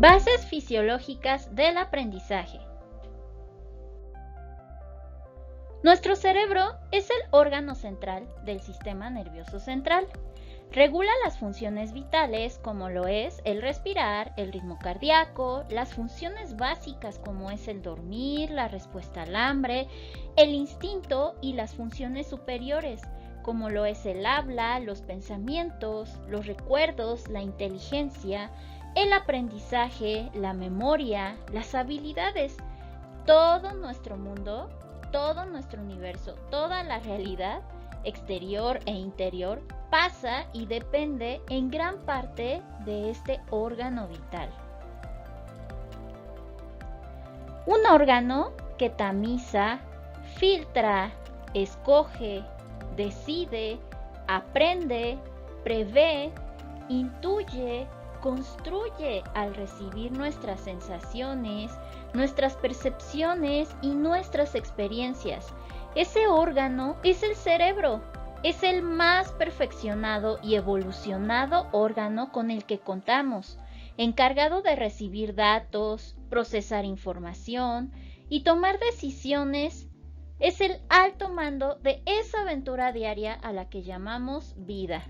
Bases fisiológicas del aprendizaje. Nuestro cerebro es el órgano central del sistema nervioso central. Regula las funciones vitales como lo es el respirar, el ritmo cardíaco, las funciones básicas como es el dormir, la respuesta al hambre, el instinto y las funciones superiores como lo es el habla, los pensamientos, los recuerdos, la inteligencia, el aprendizaje, la memoria, las habilidades. Todo nuestro mundo, todo nuestro universo, toda la realidad exterior e interior pasa y depende en gran parte de este órgano vital. Un órgano que tamiza, filtra, escoge, decide, aprende, prevé, intuye, construye al recibir nuestras sensaciones, nuestras percepciones y nuestras experiencias. Ese órgano es el cerebro. Es el más perfeccionado y evolucionado órgano con el que contamos, encargado de recibir datos, procesar información y tomar decisiones. Es el alto mando de esa aventura diaria a la que llamamos vida.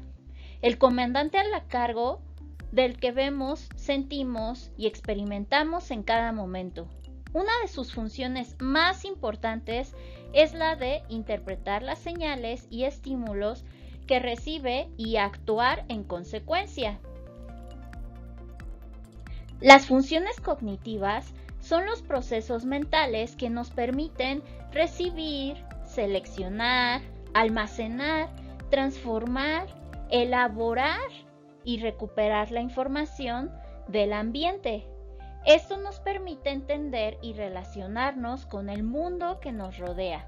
El comandante a cargo del que vemos, sentimos y experimentamos en cada momento. Una de sus funciones más importantes es la de interpretar las señales y estímulos que recibe y actuar en consecuencia. Las funciones cognitivas son los procesos mentales que nos permiten recibir, seleccionar, almacenar, transformar, elaborar y recuperar la información del ambiente. Esto nos permite entender y relacionarnos con el mundo que nos rodea.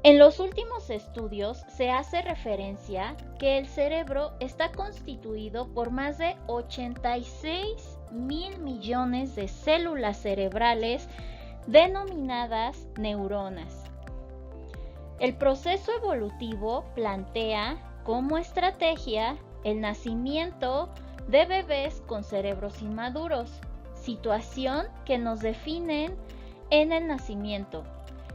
En los últimos estudios se hace referencia que el cerebro está constituido por más de 86.000 millones de células cerebrales denominadas neuronas. El proceso evolutivo plantea como estrategia el nacimiento de bebés con cerebros inmaduros, situación que nos definen en el nacimiento.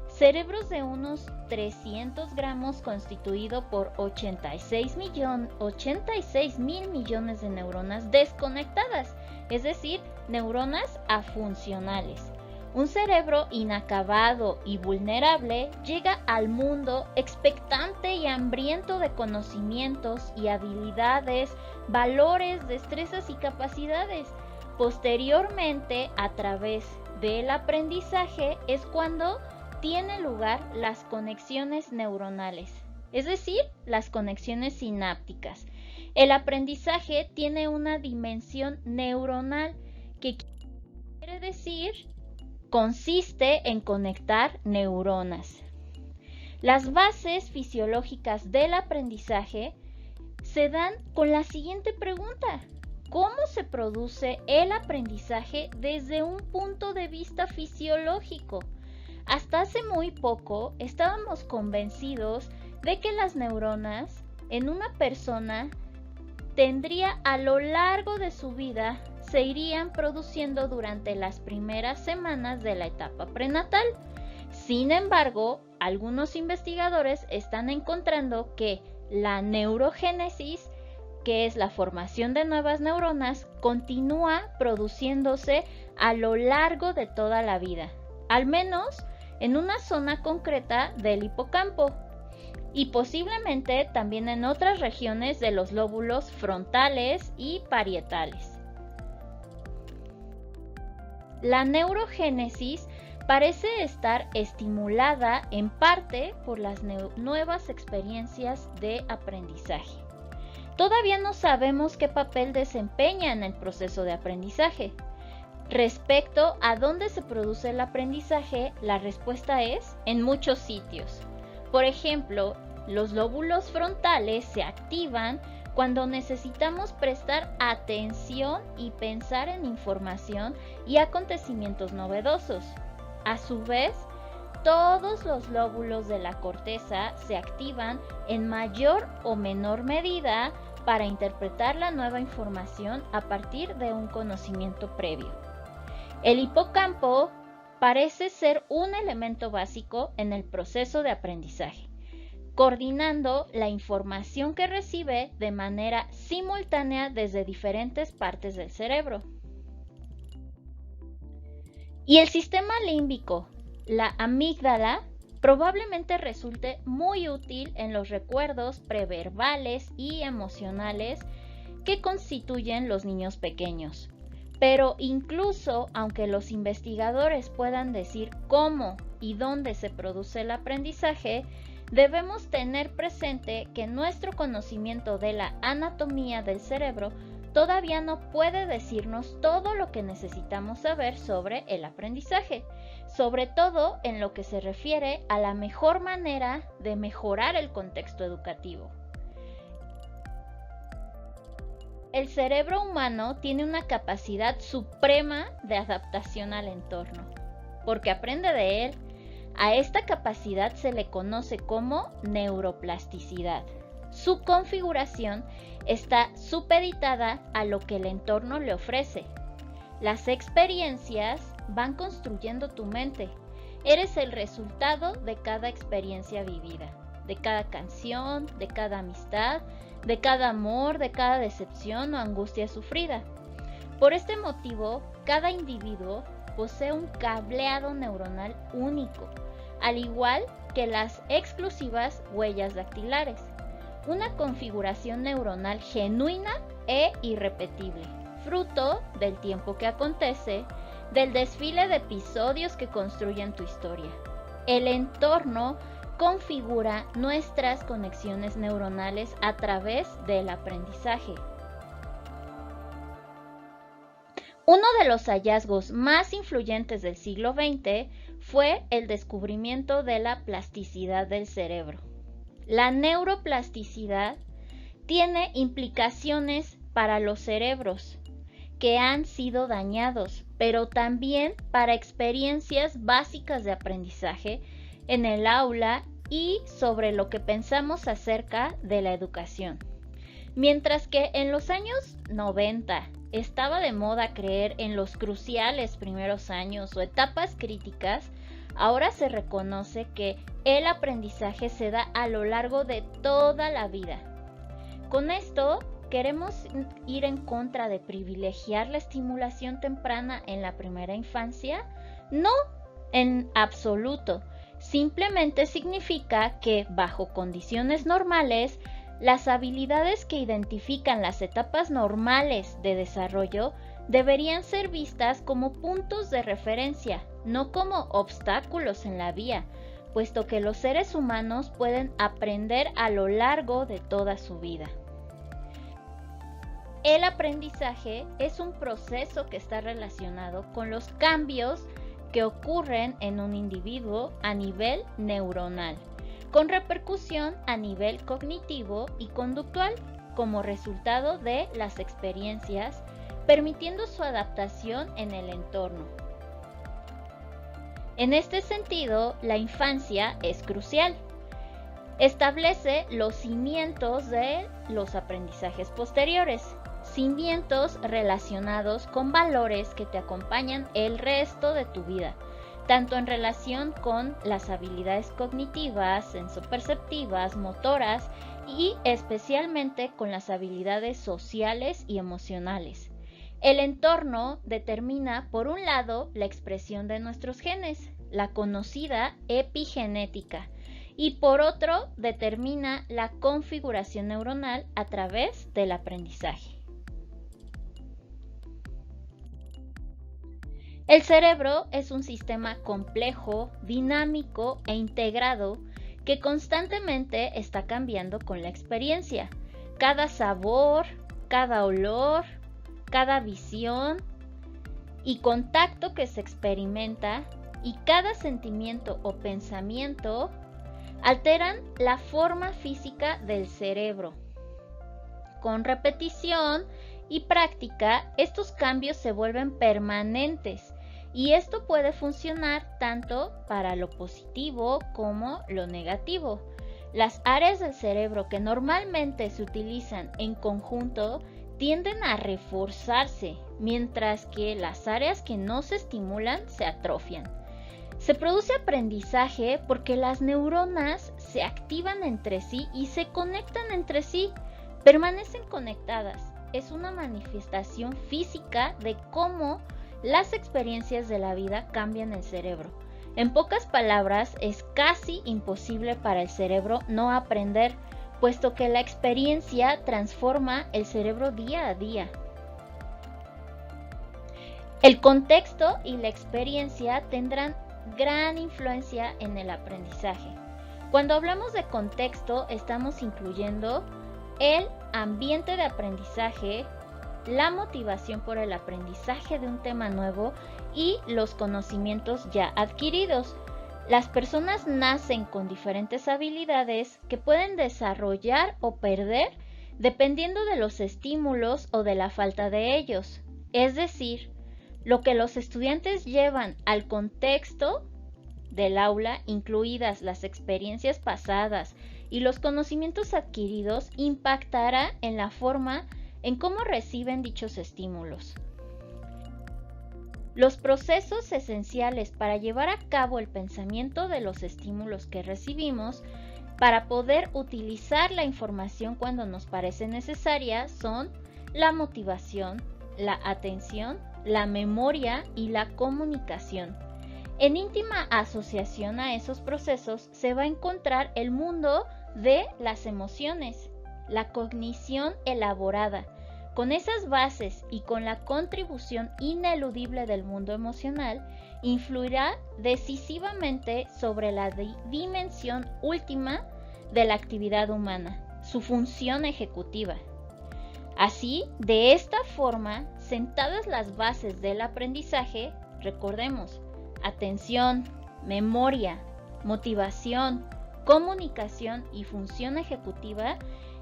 Cerebros de unos 300 gramos constituido por 86.000 millones de neuronas desconectadas, es decir, neuronas afuncionales. Un cerebro inacabado y vulnerable llega al mundo expectante y hambriento de conocimientos y habilidades, valores, destrezas y capacidades. Posteriormente, a través del aprendizaje, es cuando tienen lugar las conexiones neuronales, es decir, las conexiones sinápticas. El aprendizaje tiene una dimensión neuronal que quiere decir consiste en conectar neuronas. Las bases fisiológicas del aprendizaje se dan con la siguiente pregunta: ¿cómo se produce el aprendizaje desde un punto de vista fisiológico? Hasta hace muy poco estábamos convencidos de que las neuronas en una persona tendría a lo largo de su vida se irían produciendo durante las primeras semanas de la etapa prenatal. Sin embargo, algunos investigadores están encontrando que la neurogénesis, que es la formación de nuevas neuronas, continúa produciéndose a lo largo de toda la vida, al menos en una zona concreta del hipocampo y posiblemente también en otras regiones de los lóbulos frontales y parietales. La neurogénesis parece estar estimulada en parte por las nuevas experiencias de aprendizaje. Todavía no sabemos qué papel desempeña en el proceso de aprendizaje. Respecto a dónde se produce el aprendizaje, la respuesta es en muchos sitios. Por ejemplo, los lóbulos frontales se activan cuando necesitamos prestar atención y pensar en información y acontecimientos novedosos. A su vez, todos los lóbulos de la corteza se activan en mayor o menor medida para interpretar la nueva información a partir de un conocimiento previo. El hipocampo parece ser un elemento básico en el proceso de aprendizaje, coordinando la información que recibe de manera simultánea desde diferentes partes del cerebro. Y el sistema límbico, la amígdala, probablemente resulte muy útil en los recuerdos preverbales y emocionales que constituyen los niños pequeños. Pero incluso aunque los investigadores puedan decir cómo y dónde se produce el aprendizaje, debemos tener presente que nuestro conocimiento de la anatomía del cerebro todavía no puede decirnos todo lo que necesitamos saber sobre el aprendizaje, sobre todo en lo que se refiere a la mejor manera de mejorar el contexto educativo. El cerebro humano tiene una capacidad suprema de adaptación al entorno, porque aprende de él. A esta capacidad se le conoce como neuroplasticidad. Su configuración está supeditada a lo que el entorno le ofrece. Las experiencias van construyendo tu mente. Eres el resultado de cada experiencia vivida, de cada canción, de cada amistad, de cada amor, de cada decepción o angustia sufrida. Por este motivo, cada individuo posee un cableado neuronal único, al igual que las exclusivas huellas dactilares, una configuración neuronal genuina e irrepetible, fruto del tiempo que acontece, del desfile de episodios que construyen tu historia. El entorno configura nuestras conexiones neuronales a través del aprendizaje. Uno de los hallazgos más influyentes del siglo XX fue el descubrimiento de la plasticidad del cerebro. La neuroplasticidad tiene implicaciones para los cerebros que han sido dañados, pero también para experiencias básicas de aprendizaje en el aula y sobre lo que pensamos acerca de la educación. Mientras que en los años 90 estaba de moda creer en los cruciales primeros años o etapas críticas, ahora se reconoce que el aprendizaje se da a lo largo de toda la vida. Con esto, queremos ir en contra de privilegiar la estimulación temprana en la primera infancia. No, en absoluto. Simplemente significa que, bajo condiciones normales, las habilidades que identifican las etapas normales de desarrollo deberían ser vistas como puntos de referencia, no como obstáculos en la vía, puesto que los seres humanos pueden aprender a lo largo de toda su vida. El aprendizaje es un proceso que está relacionado con los cambios que ocurren en un individuo a nivel neuronal, con repercusión a nivel cognitivo y conductual como resultado de las experiencias, permitiendo su adaptación en el entorno. En este sentido, la infancia es crucial. Establece los cimientos de los aprendizajes posteriores, cimientos relacionados con valores que te acompañan el resto de tu vida, tanto en relación con las habilidades cognitivas, sensoperceptivas, motoras y especialmente con las habilidades sociales y emocionales. El entorno determina, por un lado, la expresión de nuestros genes, la conocida epigenética, y por otro, determina la configuración neuronal a través del aprendizaje. El cerebro es un sistema complejo, dinámico e integrado que constantemente está cambiando con la experiencia. Cada sabor, cada olor, cada visión y contacto que se experimenta y cada sentimiento o pensamiento alteran la forma física del cerebro. Con repetición y práctica, estos cambios se vuelven permanentes y esto puede funcionar tanto para lo positivo como lo negativo. Las áreas del cerebro que normalmente se utilizan en conjunto tienden a reforzarse, mientras que las áreas que no se estimulan se atrofian. Se produce aprendizaje porque las neuronas se activan entre sí y se conectan entre sí, permanecen conectadas. Es una manifestación física de cómo las experiencias de la vida cambian el cerebro. En pocas palabras, es casi imposible para el cerebro no aprender, puesto que la experiencia transforma el cerebro día a día. El contexto y la experiencia tendrán gran influencia en el aprendizaje. Cuando hablamos de contexto, estamos incluyendo el ambiente de aprendizaje, la motivación por el aprendizaje de un tema nuevo y los conocimientos ya adquiridos. Las personas nacen con diferentes habilidades que pueden desarrollar o perder dependiendo de los estímulos o de la falta de ellos. Es decir, lo que los estudiantes llevan al contexto del aula, incluidas las experiencias pasadas y los conocimientos adquiridos, impactará en la forma en cómo reciben dichos estímulos. Los procesos esenciales para llevar a cabo el pensamiento de los estímulos que recibimos para poder utilizar la información cuando nos parece necesaria son la motivación, la atención, la memoria y la comunicación. En íntima asociación a esos procesos se va a encontrar el mundo de las emociones, la cognición elaborada. Con esas bases y con la contribución ineludible del mundo emocional, influirá decisivamente sobre la dimensión última de la actividad humana, su función ejecutiva. Así, de esta forma, sentadas las bases del aprendizaje, recordemos, atención, memoria, motivación, comunicación y función ejecutiva,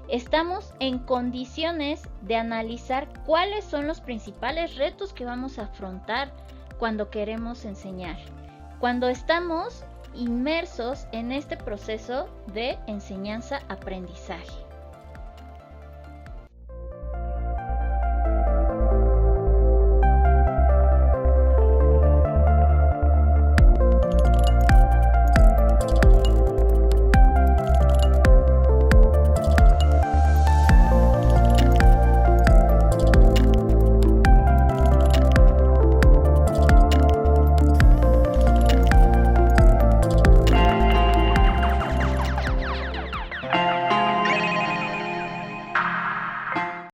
estamos en condiciones de analizar cuáles son los principales retos que vamos a afrontar cuando queremos enseñar, cuando estamos inmersos en este proceso de enseñanza-aprendizaje.